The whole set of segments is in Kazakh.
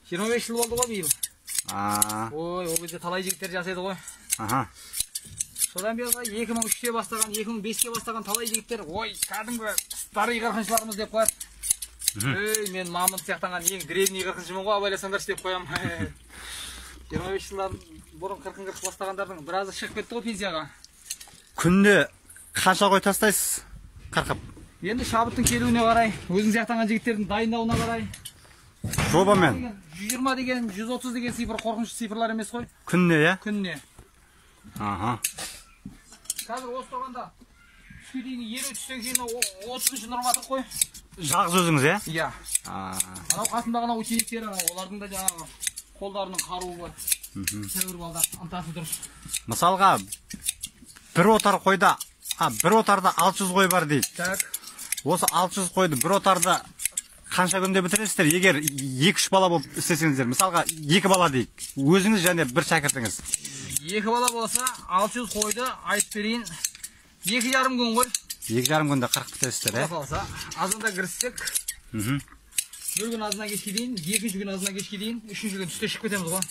25 жыл болды ғой биыл. Ой, ол кезде талай жігіттер жасайды ғой. Содан бері 2003-те бастаған, 2005-те бастаған талай жігіттер, ой, кәдімгі старый қырқыншыларымыз деп қояды. Мен Мамыт сияқтанған ең древний қырқыншымын ғой, абайласаңдаршы деп қоям. 25 жылдан бұрын қырқын қырқып бастағандардың біразы шығып кетті ғой пенсияға. Күнде қанша қой тастайсыз қырқып? Енді шабыттың келуіне қарай, өзің сияқтанған жігіттердің дайындауына қарай. Жобамен 120 деген, 130 деген цифр қорқынышты цифрлар емес қой. Күнне, иә? Күнне. Қазір осы тұрғанда түске дейін 20-түстен кейін 30-шы нұрматық қой. Жалғыз өзіңіз, иә? Иә. Анау қасымдағына учениктері, олардың да жаңағы қолдарының қаруы бар. Тәуір балдар, ынтасы дұрыс. Мысалға, бір отарда 600 қой бар дейді. Так. Осы 600 қойды бір отарда қанша күнде бітіресіздер? Егер 2-3 бала болып істесеңіздер, мысалға 2 бала дейік, өзіңіз және бір шәкіртіңіз. 2 бала болса 600 қойды айтып берейін, 2,5 күн ғой. 2,5 күнде 40 бітіресіздер, иә? Азында кіріссек, бір күн азына кешке дейін, 2-ші күн азына кешке дейін, 3-ші күн түсте шығып кетеміз ғой.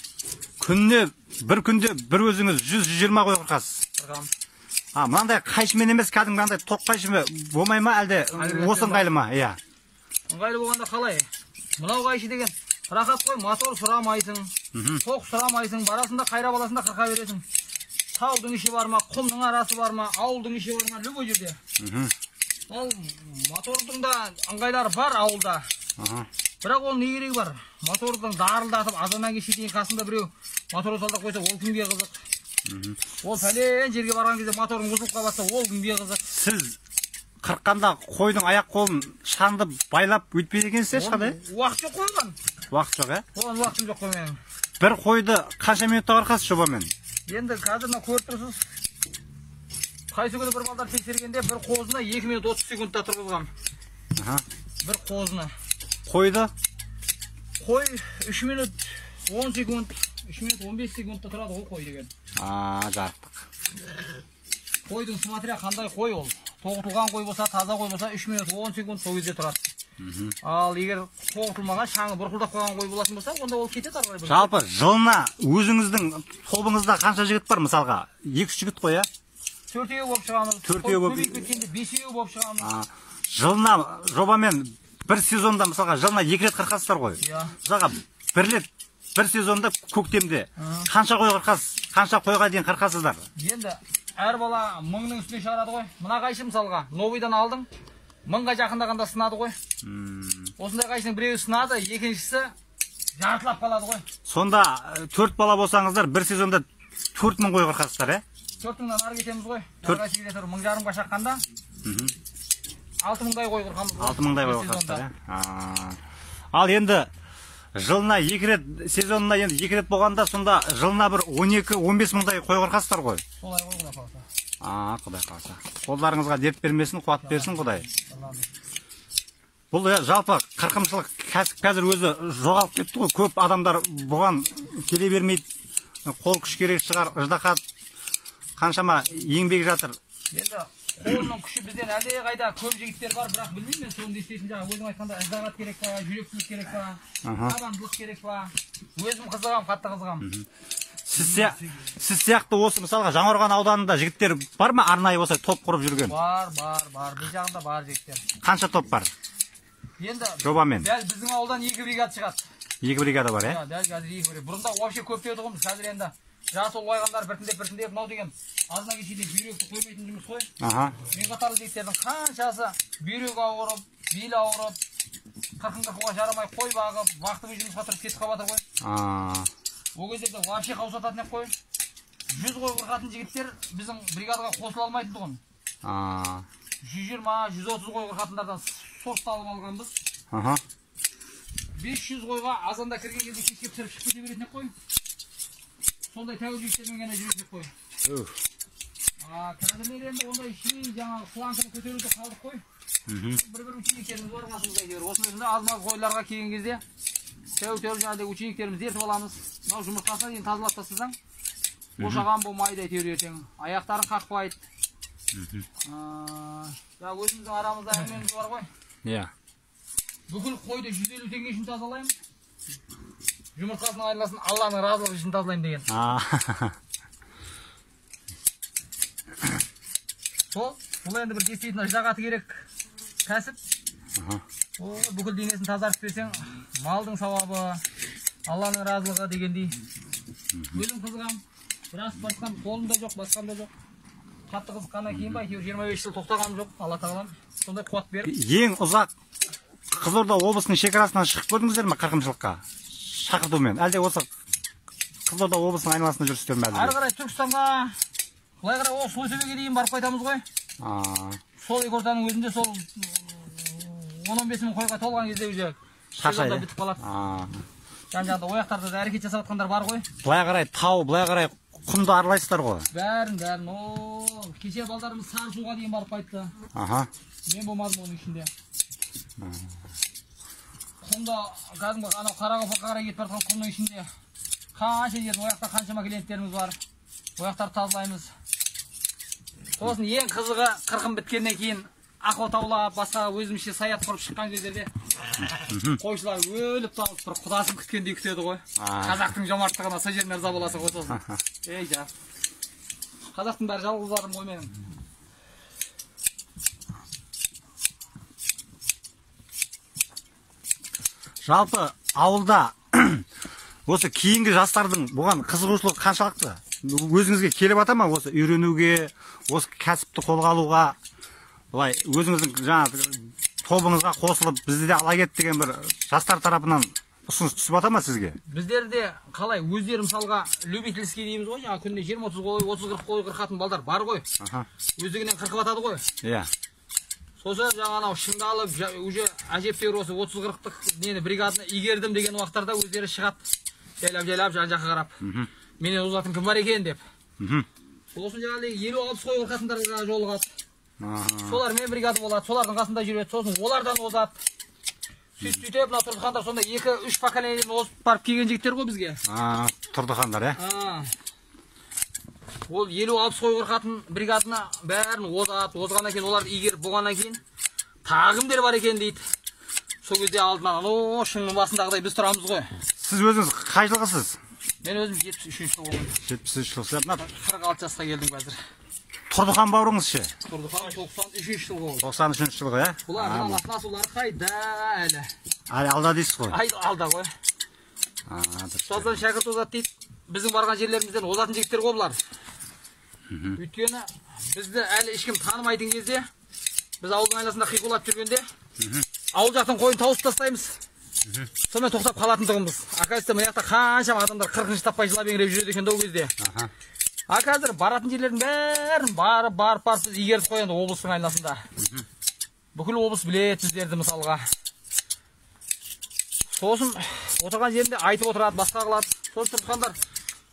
Бір күнде бір өзіңіз 100-120 қой қырқасыз. Қырқам. Мынандай қайшымен емес, кәдімгі мынандай тоқ қайшымен болмай ма, әлде осы ыңғайлы ма? Иә. Ыңғайлы болғанда қалай? Мынау қайшы деген рахат қой, мотор сұрамайсың, тоқ сұрамайсың, барасында қайрап аласында қырқа бересің. Таудың іші бар ма, құмның арасы бар ма, ауылдың іші бар ма, любой жерде. Ол мотордың да ыңғайлары бар ауылда. Бірақ ол не керегі бар? Мотордың дарылдатып, азаннан кешке дейін қасында біреу моторды салдап қойса, ол кімге қызық? Ол пәлен жерге барған кезде моторың бұзылып қалса, ол кімге қызық? Сіз қырққанда қойдың аяқ қолын шанды байлап өтпейді екенсіз, ешқандай? Уақыт жоқ қойған. Уақыт жоқ, ә? Оған уақытым жоқ қой менің. Бір қойды қанша минутта қырқасыз жобамен? Енді қазір көріп тұрсыз. Қайсы күні бір балдар тексергенде бір қозына 2 минут 30 секундта тұрғызғам. Бір қозына. Қойды? Қой 3 минут 10 секунд, 3 минут 15 секундта тұрады ғой қой деген. Жарықтық. Қойдың смотря қандай қой ол. Тоғытылған қой болса, таза қой болса 3 минут 10 секунд сол кезде тұрады. Ал егер тоғытылмаған, шаңы бұрқылдап қалған қой болатын болса, онда ол кетеді ары қарай. Жалпы жылына өзіңіздің тобыңызда қанша жігіт бар мысалға? 2-3 жігіт қой, ә? 4-еу болып шығамыз. 4-еу болып. Көбейіп кеткенде 5-еу болып шығамыз. Жылына жобамен бір сезонда мысалға жылына 2 рет қырқасыздар ғой. Мысалға бір рет бір сезонда көктемде қанша қой қырқасыз? Қанша қойға дейін қырқасыздар? Енді әр бала 1000-ның үстіне шығарады ғой. Мына қайшы мысалға новыйдан алдың, 1000-ға жақындағанда сынады ғой. Осындай қайшының біреуі сынады, екіншісі жартылап қалады ғой. Сонда 4 бала болсаңыздар, бір сезонда 4000 қой қырқасыздар, ә? 4000-дан ары кетеміз ғой. 1000-ға шаққанда 6000-дай қой қырқамыз. 6000-дай қой қырқасыздар, ә? Ал енді жылына 2 рет, сезонына енді 2 рет болғанда, сонда жылына бір 12-15 мыңдай қой қырқасыздар ғой. Солай ғой, Құдай қаласа. Құдай қаласа. Қолдарыңызға дерт бермесін, қуат берсін, Құдай. Бұл жалпы қырқымшылық кәсіп қазір өзі жоғалып кетті ғой. Көп адамдар бұған келе бермейді. Қол күш керек шығар, ыждахат қаншама еңбек жатыр. Енді қолының күші бізден әлде қайда көп жігіттер бар, бірақ білмеймін мен соны естесін жаңа өзің айтқанда ыждахат керек па, жүректілік керек па, табандылық керек па. Өзім қызығам, қатты қызығам. Сіз сияқты осы мысалға Жаңақорған ауданында жігіттер бар ма, арнайы осылай топ құрып жүрген? Бар. Бұл жағында бар жігіттер. Қанша топ бар? Енді жобамен. Дәл біздің ауылдан 2 бригада шығады. 2 бригада бар, ә? Дәл қазір 2 бригада. Бұрында вообще көп деуді ғой, қазір енді жасы ұлғайғандар біртіндеп мынау деген азына кешеде бүйректі қоймайтын жұмыс қой. Мен қатарлы жігіттердің қаншасы бүйрек ауырып, бел ауырып, қырқуға жарамай қой бағып, вақтыбай жұмысқа тұрып кетіп қалып ғой. Ол кездерде вообще қаусататын ек қой. 100 қой қырқатын жігіттер біздің бригадаға қосыла алмайтын тұғын. 120-130 қой қырқатындардан сорталып алғанбыз. 500 қойға азанда кірген кезде кешке пісіріп шығып кете беретін ек қой. Сондай тәуір жігіттермен ғана жүретін ек қой. Қазір енді ондай жаңағы планканы көтеруді қалдық қой. Бір учениктеріміз бар қасымызда әйтеуір. Осының өзінде аз-маз қойларға келген кезде тәуір жаңағыдай учениктерімізді ертіп аламыз. Мынау жұмыртқасына дейін тазалап тастасаң, бошаған болмайды әйтеуір ертең. Аяқтарын қақпайды. Өзіміздің арамызда әңгімеміз бар ғой. Иә. Бүкіл қойды 150 теңге үшін тазалаймыз. жұмыртқасының айналасын Алланың разылығы үшін тазалаймын деген. Бұл енді бір действительно жағаты керек кәсіп. Бүкіл денесін тазартып берсең, малдың сауабы, Алланың разылығы дегендей. Өзім қызығам, біраз басқам, қолымда жоқ, басқамда жоқ. Қатты қызыққаннан кейін ба, 25 жыл тоқтағаным жоқ, Алла тағалам сондай қуат беріп. Ең ұзақ Қызылорда облысының шекарасынан шығып көрдіңіздер ме қырқымшылыққа? Шақыртумен. Әлде осы Қызылорда облысының айналасында жүрсіздер ме? Ары қарай Түркістанға, былай қарай ол Сойсөбеге дейін барып қайтамыз ғой. Сол екі ортаның өзінде сол 10-15 мың қойға толған кезде уже сезонда бітіп қалады. Жан-жағында ояқтарда да әрекет жасап жатқандар бар ғой. Былай қарай тау, былай қарай құмды аралайсыздар ғой. Бәрін. Кеше балдарымыз Сарысуға дейін барып қайтты. Мен болмадым оның ішінде. Құмда кәдімгі анау Қарақопаққа қарай кетіп бара жатқан құмның ішінде қанша жердің ояқта қаншама клиенттеріміз бар. Ояқтарды тазалаймыз. Сосын ең қызығы қырқым біткеннен кейін ақау таулап, басқа өзімізше саят құрып шыққан кездерде қойшылар өліп талып бір құдасын күткендей күтеді ғой. Қазақтың жомарттығына сол жеріне ырза боласың ғой сосын. Қазақтың бәрі жалғыздарым ғой менің. Жалпы ауылда осы кейінгі жастардың бұған қызығушылығы қаншалықты? Өзіңізге келіп ата ма осы үйренуге, осы кәсіпті қолға алуға, былай өзіңіздің жаңағы тобыңызға қосылып бізді де ала кет деген бір жастар тарапынан ұсыныс түсіп ата ма сізге? Біздерде қалай өздері мысалға любительский дейміз ғой, жаңа күнде 20-30 қой, 30-40 қой қырқатын балдар бар ғой. Өздігінен қырқып атады ғой. Иә. Сосын жаңа анау шыңдалып, уже әжептәуір осы 30-40-тық нені бригаданы игердім деген уақыттарда өздері шығады. Жайлап жан-жаққа қарап. Менен озатын кім бар екен деп. Сосын жаңағы 50-60 қой қырқатындарға жолығады. Солар мен бригада болады, солардың қасында жүреді, сосын олардан озады. Сөйтіп, мына Тұрдыхандар сонда 2-3 поколениядан озып барып келген жігіттер ғой бізге. Тұрдыхандар, е? Ол 50-60 қой қырқатын бригадына бәрін озады, озғаннан кейін оларды игеріп болғаннан кейін тағымдер бар екен дейді. Сол кезде алдынан шыңның басындағыдай біз тұрамыз ғой. Сіз өзіңіз қай жылғысыз? Мен өзім 73 жыл болдым. 73 жыл. 46 жасқа келдім қазір. Тұрдыхан бауырыңыз ше? Тұрдыхан 93 жыл болды. 93 жылғы, е? Бұлар алатын асулары қайда әлі? Әлі алда дейсіз ғой? Алда ғой. Сосын шәкірт озат дейді. Біздің барған жерлерімізден озатын жігіттер ғой бұлар. Өйткені бізді әлі ешкім танымайтын кезде, біз ауылдың айласында қиқулап жүргенде, ауыл жақтың қойын тауысып тастаймыз. Сонымен тоқтап қалатындығымыз. Оказывается, мына жақта қаншама адамдар 40-шы таппай жылап еңіреп жүреді екен ол кезде. Қазір баратын жерлердің бәрін барып біз игеріп қояды облыстың айласында. Бүкіл облыс біледі біздерді мысалға. Сосын отырған жерінде айтып отырады, басқа қылады. Сосын Тұрдыхандар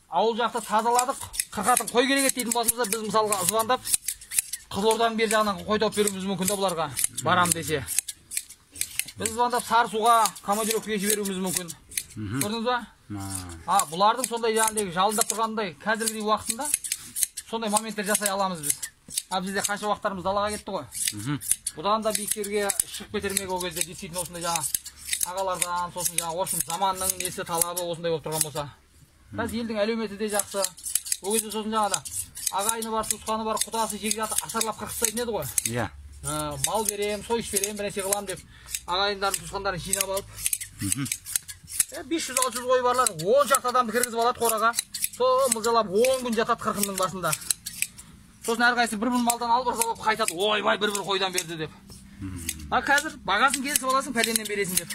ауыл жақта тазаладық, қырқатын қой керек еді дейтін болсамызда, біз мысалға звондап Қызылорданың бер жағынан қой тауып беруіміз мүмкін де бұларға барам десе. Біз звондап Сарысуға, командировкаға жіберуіміз мүмкін. Көрдіңіз ба? Бұлардың сондай жаңағыдай жалындап тұрғандай қазіргі уақытында сондай моменттер жасай аламыз біз. Бізде қанша уақыттарымыз далаға кетті ғой. Бұдан да биіктерге шығып кетермек ол кезде действительно осындай жаңа ағалардан, сосын жаңа осы заманның несі талабы осындай болып тұрған болса. Қазір елдің әлеуметі де жақсы. Ол кезде сосын жаңада ағайыны бар, туысқаны бар, құдасы жекжаты асарлап қырқыстайтын еді ғой. Иә. Мал берем, сойыс берем, бірнәрсе қылам деп ағайындарын, туысқандарын жинап алып. 500-600 қой барлар 10 шақты адамды кіргізіп алады қораға. Сол мылжалап 10 күн жатады қырқымның басында. Сосын әрқайсысы бір малдан алып алып қайтады. Ойбай, бір қойдан берді деп. Қазір бағасын келісіп аласың, пәленнен бересің деп.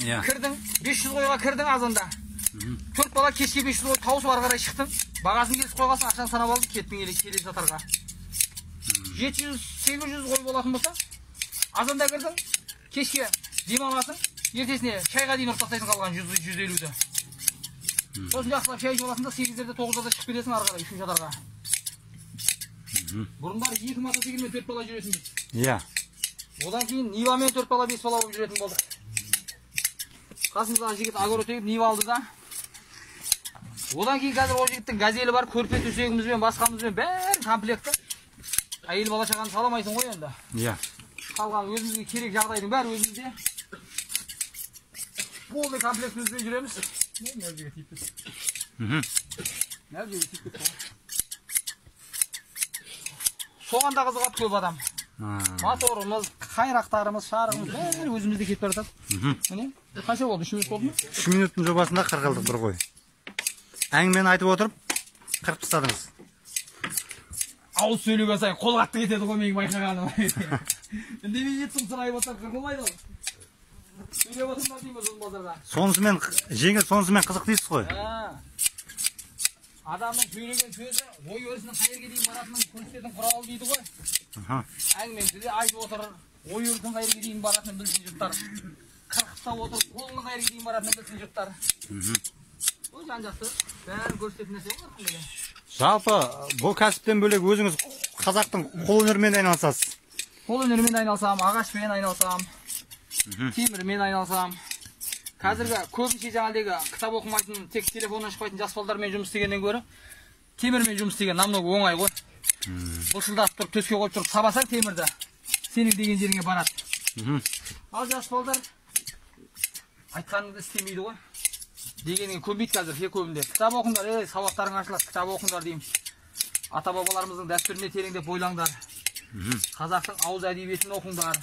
Кірдің, 500 қойға кірдің азанда. 4 бала кешке 500 қой тауысып ары қарай шықтың. Бағасын келісіп қойғасын, ақшаны санап алдың, кеттің келесі сатарға. 700-800 қой болатын болса, азанда кірдің, кешке демаласың, ертесіне шайға дейін ұртақтайсың қалған 100-150-ді. Сосын жақсылап шай ішіп аласың да 8-лерде 9-да шығып кетесің ары қарай 3 шатарға. Бұрындары 2 мотоциклмен 4 бала жүретін біз. Иә. Одан кейін Нивамен 4 бала 5 бала болып жүретін болдық. Қасымыздағы жігіт огород егіп Нива алды да. Одан кейін қазір ол жігіттің газелі бар, көрпе төсегімізбен, басқамызбен бәрін комплектті. Әйел бала шағаны саламайсың ғой енді. Иә. Қалған өзімізге керек жағдайдың бәрі өзімізде. полный комплектімізбен жүреміз. Мына жерге тиіп кетті. Мына жерге тиіп кетті. Соғанда қызығады көп адам. Моторымыз, қайрақтарымыз, шарығымыз бәрі өзімізде кетіп бара жатады. Міне, қанша болды? 3 минут болды ма? 3 минуттың жобасында 40 қылдық бір ғой. Әңгімені айтып отырып 40 тастадыңыз. Ауыз сөйлеуге сайын қол қатты кетеді ғой менің байқағаным. Үндемей жеттім сұрайып отырып қырқылмайды ғой. Сөйлеп отырмын деймін ұзын базарда. Сонысымен жеңіл, сонысымен қызық дейсіз ғой. Адамның сөйлеген сөзі ой өрісінің қай жерге дейін баратынын көрсететін құрал дейді ғой. Әңгімеңді де айтып отыр. Ой өрісінің қай жерге дейін баратынын білсін жұрттар. Қырқыстап отыр, қолының қай жерге дейін баратынын білсін жұрттар. Ол жан-жақты бәрін көрсететін нәрсе ғой. Жалпы бұл кәсіптен бөлек өзіңіз қазақтың қолөнерімен айналысасыз. Қолөнерімен айналысам, ағашпен айналысам, темірмен айналысам. Қазіргі көбінше жаңағыдегі кітап оқымайтын, тек телефоннан шықпайтын жас балдармен жұмыс істегеннен гөрі темірмен жұмыс істеген намного оңай ғой. Былшылдатып тұрып, төске қойып тұрып сабасаң темірді, сенің деген жеріңе барады. Ал жас балдар айтқаныңды істемейді ғой. Дегенге көнбейді қазір, көбінде. Кітап оқыңдар, сауаттарың ашылады, кітап оқыңдар деймін. Ата-бабаларымыздың дәстүріне тереңдеп ойлаңдар. Қазақтың ауыз әдебиетін оқыңдар.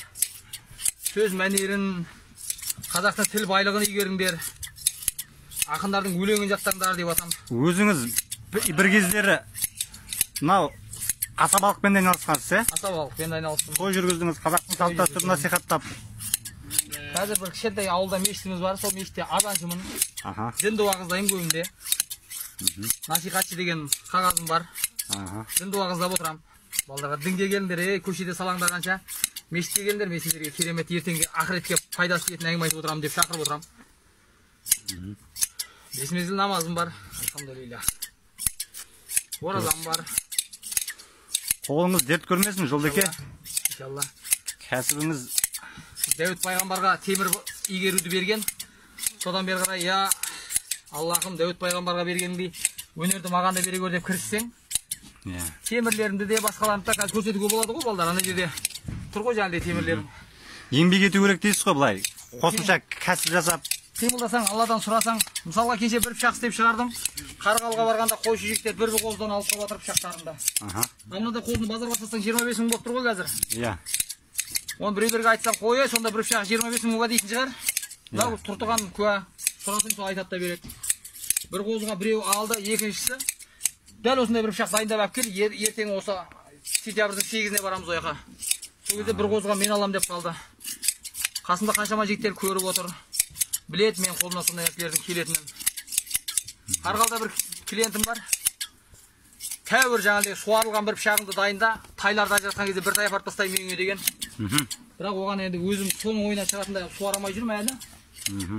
Сөз мәнерін, қазақтың тіл байлығын игеріңдер. Ақындардың өлеңін жаттаңдар деп атам. Өзіңіз бір кездері мынау асабалықпен айналысқансыз, Асабалықпен айналыстым. той жүргіздіңіз, қазақтың салт дәстүрін насихаттап. Қазір бір кішкентай ауылда мешітіміз бар, сол мешітте азаншымын. Дінді уағыздайын көбінде. Насихатшы деген қағазым бар. Дінді уағыздап отырам. Балдарға дінге келіңдер, көшеде салаңдағанша. Мешітке келіңдер, мен сендерге керемет ертеңге ақыретке пайдасы тиетін әңгіме айтып отырамын деп шақырып отырам. 5 мезгіл намазым бар, алхамдулилля. Оразам бар. Қолыңыз дерт көрмесін, Жолдеке. Иншалла. Кәсібіңіз Дәуіт пайғамбарға темір игеруді берген. Содан бері қарай, я Аллахым Дәуіт пайғамбарға бергеніңдей өнерді маған да бере көр деп кіріссең, темірлерімді де басқаларымды да қазір көрсетуге болады ғой балдар. Ана жерде тұр ғой жаңағыдай темірлерім. еңбек ету керек дейсіз ғой былай. Қосымша кәсіп жасап. Қимылдасаң, Алладан сұрасаң, мысалға кеше бір пышақ істеп шығардым. Қарғалға барғанда қойшы жектер бір қозыдан алып қалып пышақтарында. Мынандай қозыны базарға тастасаң 25 мың болып тұр ғой қазір. Иә. Оны біреулерге айтсам, қой, сонда бір пышақ 25 мыңға дейтін шығар. Мынау тұртыған куә, сұрасаң сол айтады да береді. Бір қозыға біреу алды, екіншісі дәл осындай бір пышақ дайындап алып кел, ертең осы сентябрьдің 8-іне барамыз ояққа. Сол кезде бір қозыға мен алам деп қалды. Қасында қаншама жігіттер көріп отыр. Білет мен қолымнан сондай нәрселердің келетінін. Қарғалда бір клиентім бар. Тәуір жаңағыдай суарылған бір пышағыңды дайында, тайларды ажыратқан кезде бір тай апарып тастаймын үйіңе деген. Бірақ оған енді өзім соның ойынан шығатындай суарамай жүрмін әлі.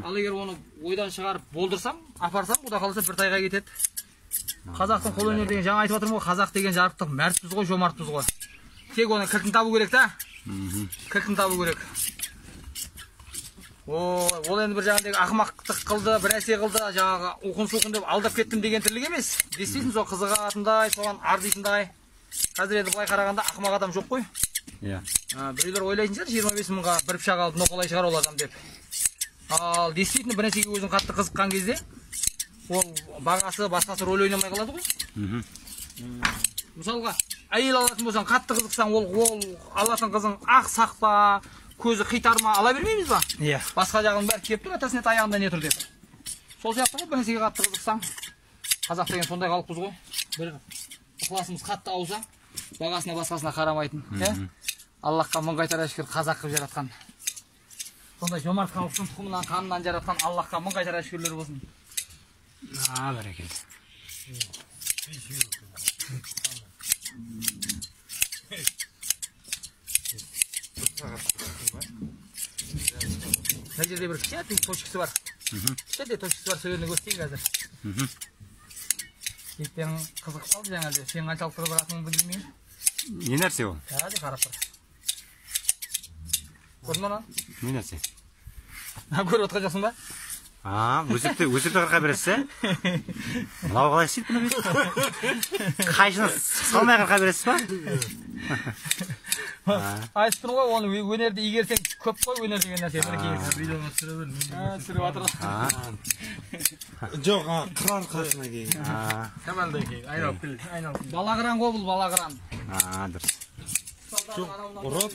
Ал егер оны ойдан шығарып болдырсам, апарсам, құда қаласа бір тайға кетеді. Қазақтың қолөнері деген жаңа айтып отырмын ғой, қазақ деген жарықтық мәртпіз ғой, жомартпыз ғой. Тек оны кілтін табу керек та. Кілтін табу керек. Ол енді бір жаңағыдай ақымақтық қылды, бір әсе қылды, жаңағы уқын-суқын деп алдап кеттім деген тірлік емес. Дестейсің, сол қызығатындай, соған арзитындай. Қазір енді былай қарағанда ақымақ адам жоқ қой. Біреулер ойлайтын шығар, 25 мыңға бір пышақ алып ноқалай шығар ол адам деп. Ал действительно бір нәрсеге өзің қатты қызыққан кезде, ол бағасы басқасы рөл ойнамай қалады ғой. Мысалға, әйел алатын болсаң, қатты қызықсаң, ол алатын қызың ақ сақпа, көзі қитарма ала бермейміз ба? Басқа жағын бәрі кеп тұр, әтасіне таяғында не тұр деп. Сол сияқты ғой, бір нәрсеге қатты қызықсаң. Қазақ деген сондай халықпыз ғой. Бір ықыласымыз қатты ауса, бағасына басқасына қарамайтын. Аллахқа мың қайтара шүкір қазақ қылып жаратқан. Сондай жомарт халықтың тұқымынан, қанынан жаратқан Аллахқа мың қайтара шүкірлер болсын. Бәрекелді. Мына жерде бір кішкентай точкасы бар. Кішкентай точкасы бар, сөйлені көрсетейін қазір. Ертең қызық қалды жаңағы, сен қаншалық тұрып баратыныңды білмеймін. Не нәрсе ол? Қазір қарап тұр. Көрдің мұны? Не нәрсе? Көріп отқан жоқсың ба? Өсепті қырқа бересіз, Мынау қалай істейді бұны бейді? Қайшыны салмай қырқа бересіз ба? айтып тұрмын ғой, оны өнерді игерсең көп қой, өнер деген нәрсе. Видеоға түсіре бер. Түсіріп жатыр. Жоқ, қыран қасына кейін. Камалдай кейін, айналып кел. Балағыран ғой бұл, балағыран. Дұрыс. Ұрып,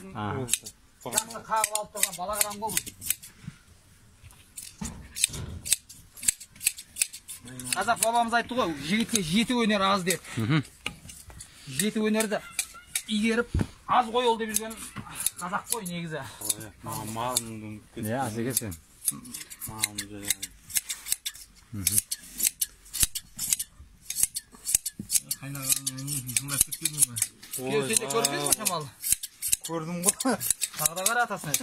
жақсы қағып алып тұрған балағыран ғой бұл. Қазақ бабамыз айтты ғой, жігітке жеті өнер аз деп. Жеті өнерді игеріп, аз қой ол деп жүрген қазақ қой негізі. малым Асеке сен. малым Сен де көріп едің ғой шамалы? көрдім ғой. Тағы да қара атасына.